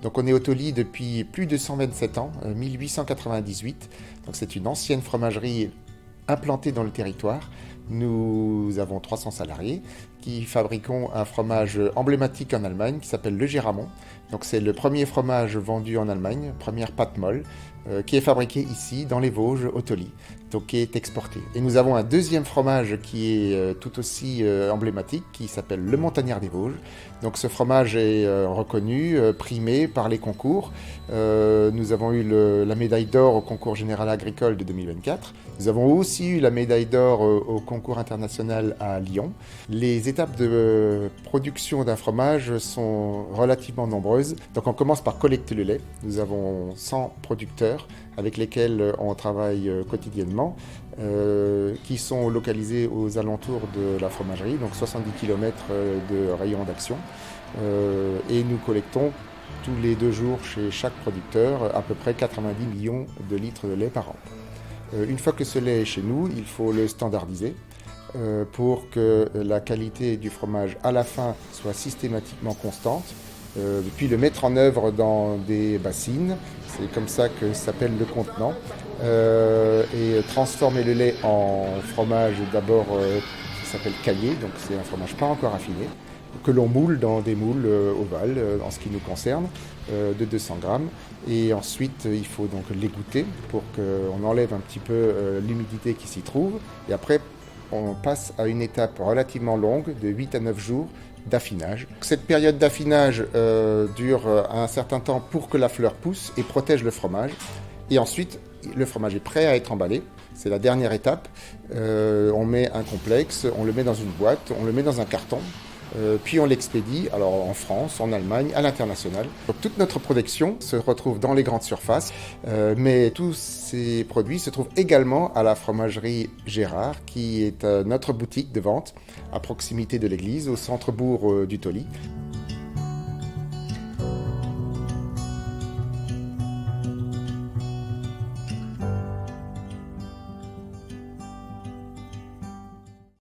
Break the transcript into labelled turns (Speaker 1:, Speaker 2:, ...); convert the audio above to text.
Speaker 1: Donc on est au Toli depuis plus de 127 ans, 1898. Donc c'est une ancienne fromagerie implantée dans le territoire. Nous avons 300 salariés qui fabriquons un fromage emblématique en Allemagne qui s'appelle le Géramont. Donc c'est le premier fromage vendu en Allemagne, première pâte molle, qui est fabriqué ici dans les Vosges au Toli, donc qui est exporté. Et nous avons un deuxième fromage qui est tout aussi emblématique, qui s'appelle le Montagnard des Vosges. Donc ce fromage est reconnu, primé par les concours. Nous avons eu la médaille d'or au concours général agricole de 2024. Nous avons aussi eu la médaille d'or au concours international à Lyon. Les étapes de production d'un fromage sont relativement nombreuses. Donc on commence par collecter le lait. Nous avons 100 producteurs avec lesquels on travaille quotidiennement, qui sont localisés aux alentours de la fromagerie, donc 70 km de rayon d'action. Et nous collectons tous les 2 jours chez chaque producteur à peu près 90 millions de litres de lait par an. Une fois que ce lait est chez nous, il faut le standardiser pour que la qualité du fromage à la fin soit systématiquement constante, puis le mettre en œuvre dans des bassines, c'est comme ça que s'appelle le contenant, et transformer le lait en fromage d'abord qui s'appelle caillé, donc c'est un fromage pas encore affiné, que l'on moule dans des moules ovales en ce qui nous concerne, de 200 grammes. Et ensuite, il faut donc l'égoutter pour qu'on enlève un petit peu l'humidité qui s'y trouve. Et après, on passe à une étape relativement longue de 8 à 9 jours d'affinage. Cette période d'affinage dure un certain temps pour que la fleur pousse et protège le fromage. Et ensuite, le fromage est prêt à être emballé. C'est la dernière étape. On met un complexe, on le met dans une boîte, on le met dans un carton. Puis on l'expédie alors en France, en Allemagne, à l'international. Donc toute notre production se retrouve dans les grandes surfaces, mais tous ces produits se trouvent également à la fromagerie Gérard, qui est notre boutique de vente à proximité de l'église, au centre-bourg du Toli.